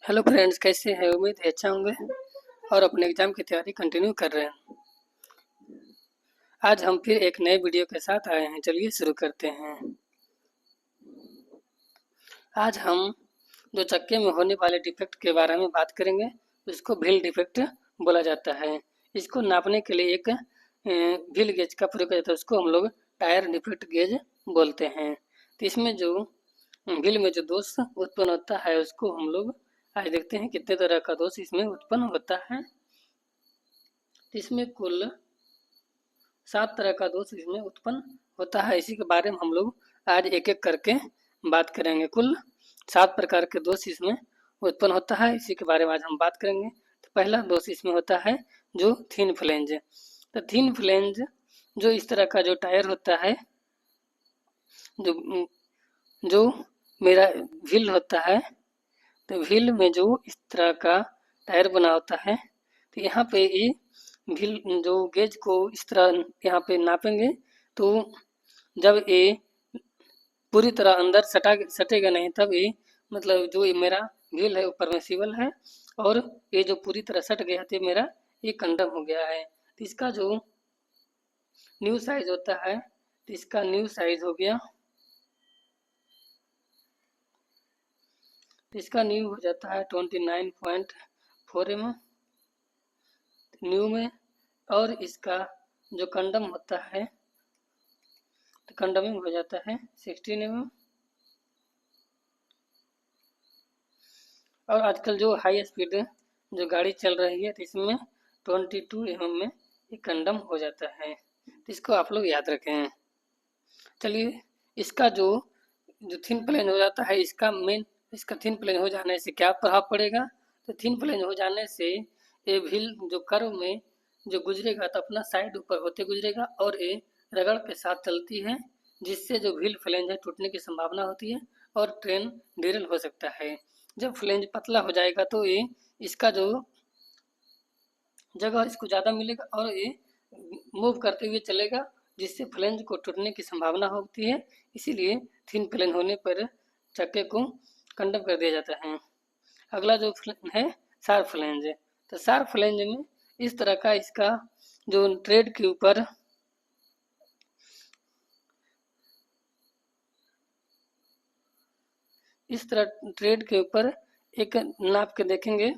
Hello friends, कैसे हैं? उम्मीद है अच्छा होंगे और अपने एग्जाम की तैयारी कंटिन्यू कर रहे हैं। आज हम फिर एक नए वीडियो के साथ आए हैं। चलिए शुरू करते हैं। आज हम जो चक्के में होने वाले डिफेक्ट के बारे में बात करेंगे। इसको व्हील डिफेक्ट बोला जाता है। इसको नापने के लिए एक व्हील गेज का प्रयोग किया जाता है। उसको हम लोग टायर डिफेक्ट गेज बोलते हैं। तो इसमें जो व्हील में जो दोष उत्पन्न होता है उसको हम लोग आज देखते हैं कितने तरह का दोष इसमें उत्पन्न होता है। तो इसमें कुल 7 तरह का दोष इसमें उत्पन्न होता है। इसी के बारे में हम लोग आज एक एक करके बात करेंगे। कुल 7 प्रकार के दोष इसमें उत्पन्न होता है। इसी के बारे में आज हम बात करेंगे। तो पहला दोष इसमें होता है जो थिन फ्लेंज। तो थिन फ्लेंज जो इस तरह का जो टायर होता है, जो जो मेरा व्हील होता है, तो व्हील में जो इस तरह का टायर बना होता है, तो यहाँ पे ये व्हील जो गेज को इस तरह यहाँ पे नापेंगे तो जब ये पूरी तरह अंदर सटेगा नहीं, तब ये मतलब जो ये मेरा व्हील है वो परमिसिबल है, और ये जो पूरी तरह सट गया तो मेरा ये कंडम हो गया है। तो इसका जो न्यू साइज होता है, तो इसका न्यू साइज हो गया, तो इसका न्यू हो जाता है 29.4 mm न्यू में। और इसका जो कंडम होता है, तो कंडमिंग हो जाता है 16 mm। और आजकल जो हाई स्पीड जो गाड़ी चल रही है, तो इसमें 22 mm में ये कंडम हो जाता है। तो इसको आप लोग याद रखें। चलिए, इसका जो जो थिन प्लेन हो जाता है, इसका थिन प्लेन हो जाने से क्या प्रभाव पड़ेगा? तो थिन प्लेन हो जाने से ये व्हील जो कर्व में जो गुजरेगा तो अपना साइड ऊपर होते गुजरेगा और ये रगड़ के साथ चलती है, जिससे जो व्हील फ्लेंज है टूटने की संभावना होती है और ट्रेन डिरेल हो सकता है। जब फ्लेंज पतला हो जाएगा तो ये इसका जो जगह इसको ज़्यादा मिलेगा और ये मूव करते हुए चलेगा, जिससे फ्लेंज को टूटने की संभावना होती है। इसीलिए थिन प्लेन होने पर चक्के को कंडम कर दिया जाता है। अगला जो है शार्प फ्लेंज। तो शार्प फ्लेंज में इस तरह का इसका जो ट्रेड के ऊपर इस तरह ट्रेड के ऊपर एक नाप के देखेंगे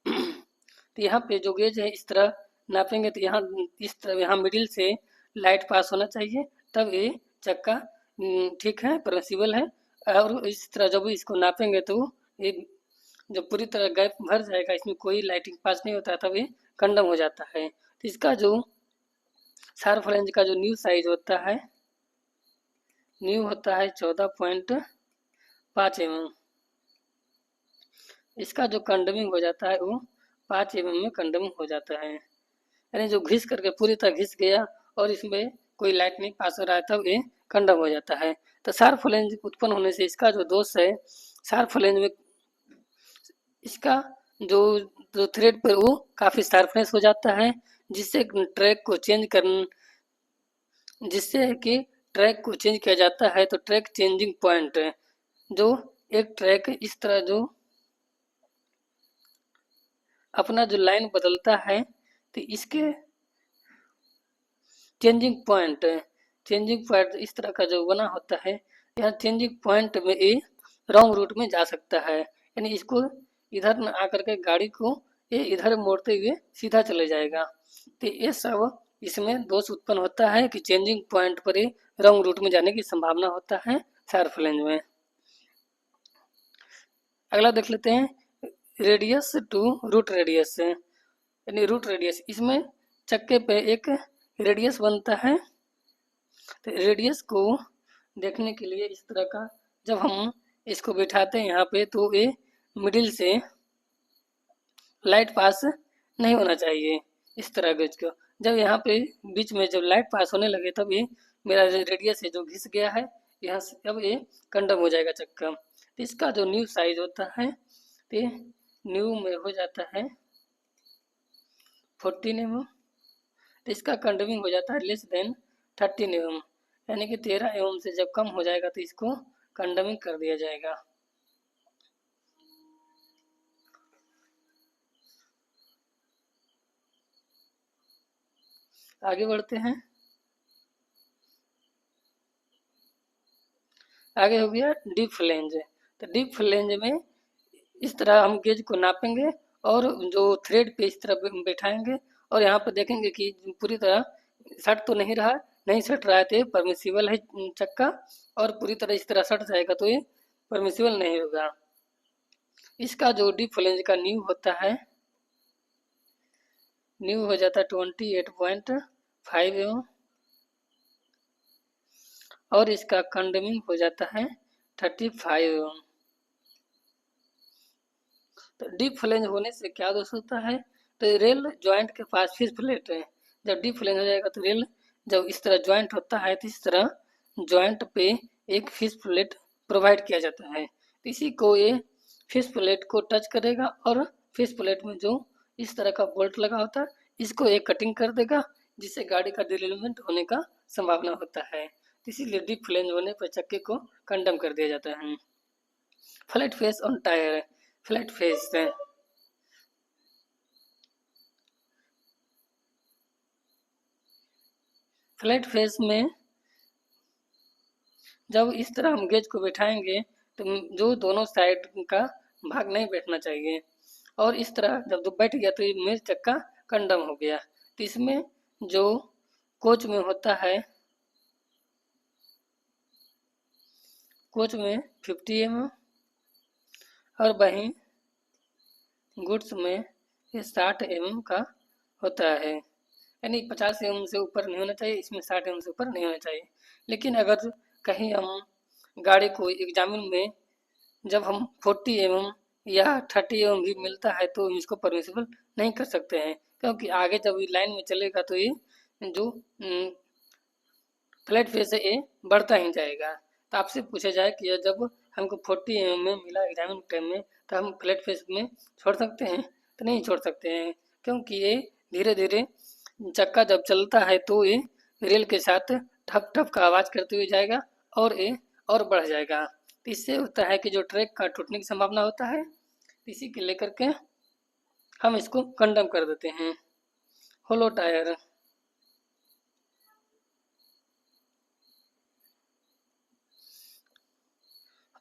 तो यहाँ पे जो गेज है इस तरह नापेंगे, तो यहाँ इस तरह यहाँ मिडिल से लाइट पास होना चाहिए, तब ये चक्का ठीक है, परमिसिबल है। और इस तरह जब इसको नापेंगे तो ये जब पूरी तरह गैप भर जाएगा, इसमें कोई लाइटिंग पास नहीं होता, तब ये कंडम हो जाता है। तो इसका जो शार्प फ्लेंज का जो न्यू साइज होता है, न्यू होता है 14.5 mm। इसका जो कंडमिंग हो जाता है वो 5 mm में कंडमिंग हो जाता है, यानी जो घिस करके पूरी तरह घिस गया और इसमें कोई लाइट नहीं पास हो रहा है, तब ये कंडम हो जाता है। तो शार्प फ्लेंज उत्पन्न होने से इसका जो दोष है, शार्प फ्लेंज में इसका जो जो थ्रेड पर वो काफ़ी शार्पनेस हो जाता है, जिससे ट्रैक को चेंज कर जिससे कि ट्रैक को चेंज किया जाता है। तो ट्रैक चेंजिंग पॉइंट जो एक ट्रैक इस तरह जो अपना जो लाइन बदलता है, तो इसके चेंजिंग पॉइंट इस तरह का जो बना होता है, यहाँ चेंजिंग पॉइंट में ये रॉन्ग रूट में जा सकता है, यानी इसको इधर न आकर के गाड़ी को ये इधर मोड़ते हुए सीधा चले जाएगा। तो ये सब इसमें दोष उत्पन्न होता है कि चेंजिंग पॉइंट पर ये रॉन्ग रूट में जाने की संभावना होता है शार्प फ्लेंज में। अगला देख लेते हैं रेडियस टू रूट रेडियस, यानी रूट रेडियस। इसमें चक्के पे एक रेडियस बनता है। तो रेडियस को देखने के लिए इस तरह का जब हम इसको बिठाते हैं यहाँ पे, तो ये मिडिल से लाइट पास नहीं होना चाहिए इस तरह गेज को। जब यहाँ पे बीच में जब लाइट पास होने लगे, तब ये मेरा रेडियस है जो घिस गया है, यहाँ से अब ये कंडम हो जाएगा चक्का। तो इसका जो न्यू साइज होता है, तो न्यू में हो जाता है 14 mm। तो इसका कंडमिंग हो जाता है लेस देन 13 mm, यानी कि 13 mm से जब कम हो जाएगा तो इसको कंडमिंग कर दिया जाएगा। आगे बढ़ते हैं। आगे हो गया डीप फ्लेंज। तो डीप फ्लेंज में इस तरह हम गेज को नापेंगे और जो थ्रेड पे इस तरह बैठाएंगे और यहाँ पर देखेंगे कि पूरी तरह सट तो नहीं रहा, नहीं सट रहा है तो ये परमिसिबल है चक्का, और पूरी तरह इस तरह सट जाएगा तो ये परमिसिबल नहीं होगा। इसका जो डीप फ्लेंज का न्यू होता है, न्यू हो जाता है 28.5 mm और इसका कंडमिंग हो जाता है 35 mm। तो डीप फ्लेंज होने से क्या दोष होता है, तो रेल जॉइंट के पास फिश प्लेट है। जब डीप फ्लेंज हो जाएगा तो रेल जब इस तरह जॉइंट होता है तो इस तरह जॉइंट पे एक फिश प्लेट प्रोवाइड किया जाता है। तो इसी को ये फिश प्लेट को टच करेगा और फिश प्लेट में जो इस तरह का बोल्ट लगा होता है इसको एक कटिंग कर देगा, जिससे गाड़ी का डिरेलमेंट होने का संभावना होता है। तो इसीलिए डीप फ्लेंज होने पर चक्के को कंडम कर दिया जाता है। Flat face on tyre. Flat face है, फ्लैट फेस में जब इस तरह हम गेज को बैठाएंगे तो जो दोनों साइड का भाग नहीं बैठना चाहिए, और इस तरह जब तो बैठ गया तो ये मेज चक्का कंडम हो गया। तो इसमें जो कोच में होता है, कोच में 50 mm और वहीं गुड्स में ये 60 mm का होता है, यानी 50 mm से ऊपर नहीं होना चाहिए, इसमें 60 mm से ऊपर नहीं होना चाहिए। लेकिन अगर कहीं हम गाड़ी को एग्जामिन में जब हम 40 mm या 30 mm भी मिलता है तो इसको परमिसिबल नहीं कर सकते हैं, क्योंकि आगे जब ये लाइन में चलेगा तो ये जो फ्लैट फेस है ये बढ़ता ही जाएगा। तो आपसे पूछा जाए कि जब हमको 40 mm में मिला एग्जामिन टाइम में तो हम फ्लैट फेस में छोड़ सकते हैं, तो नहीं छोड़ सकते हैं, क्योंकि ये धीरे धीरे चक्का जब चलता है तो ये रेल के साथ ठप ठप का आवाज़ करते हुए जाएगा और ये और बढ़ जाएगा। तो इससे होता है कि जो ट्रैक का टूटने की संभावना होता है, इसी के लेकर के हम इसको कंडम कर देते हैं। होलो टायर।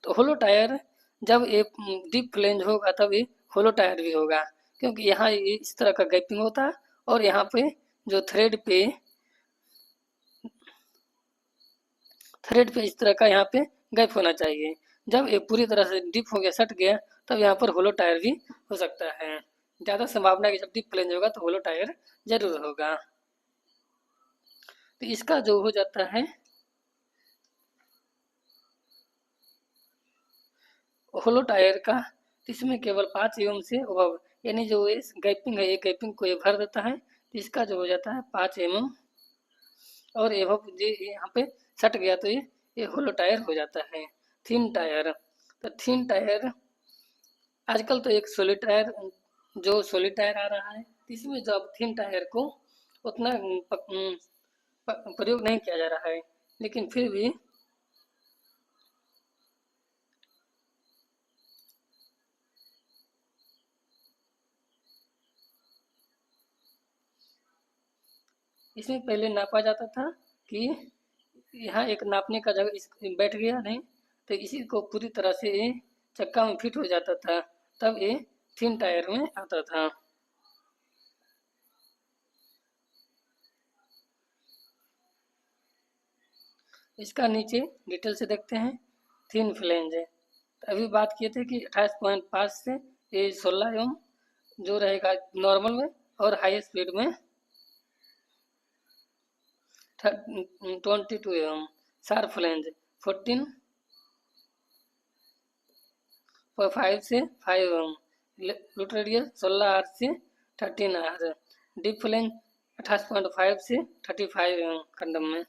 तो होलो टायर जब ये डीप फ्लेंज होगा तब ये होलो टायर भी होगा, क्योंकि यहाँ ये इस तरह का गैपिंग होता है और यहाँ पे जो थ्रेड पे इस तरह का यहाँ पे गैप होना चाहिए। जब ये पूरी तरह से डीप हो गया, सट गया, तब यहाँ पर होलो टायर भी हो सकता है। ज़्यादा संभावना है कि जब डीप फ्लेंज होगा तो होलो टायर जरूर होगा। तो इसका जो हो जाता है होलो टायर का, इसमें केवल 5 mm से अबव, यानी जो ये गैपिंग है ये गैपिंग को ये भर देता है, तो इसका जो हो जाता है 5 mm और एवं ये यहाँ पे सट गया तो ये होलो टायर हो जाता है। Thin tyre. तो थिन टायर आजकल तो एक सॉलिड टायर, जो सॉलिड टायर आ रहा है, इसमें जब थिन टायर को उतना प्रयोग नहीं किया जा रहा है, लेकिन फिर भी इसमें पहले नापा जाता था कि यहाँ एक नापने का जगह इस बैठ गया नहीं, तो इसी को पूरी तरह से ये चक्का में फिट हो जाता था, तब ये थिन टायर में आता था। इसका नीचे डिटेल से देखते हैं। थिन फ्लेंज है, तो अभी बात किए थे कि 28.5 से ये 16 एम जो रहेगा नॉर्मल में, और हाई स्पीड में 22 एम। शार्प फ्लेंज 14.5 से 5 एम। लूट रेडियस 16 आर से 13 आर। डीप फ्लेंज 28.5 से 35 एम कंडम में।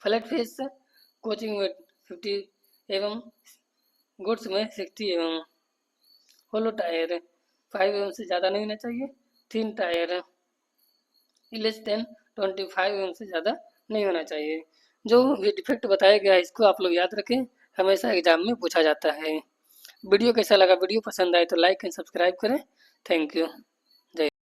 फ्लैट फेस कोचिंग में 50 एवं गुड्स में 60 एवं। होलो टायर 5 एवं से ज़्यादा नहीं होना चाहिए। थिन टायर लेस देन 25 एवं से ज़्यादा नहीं होना चाहिए। जो भी डिफेक्ट बताया गया है इसको आप लोग याद रखें, हमेशा एग्जाम में पूछा जाता है। वीडियो कैसा लगा, वीडियो पसंद आए तो लाइक एंड सब्सक्राइब करें। Thank you.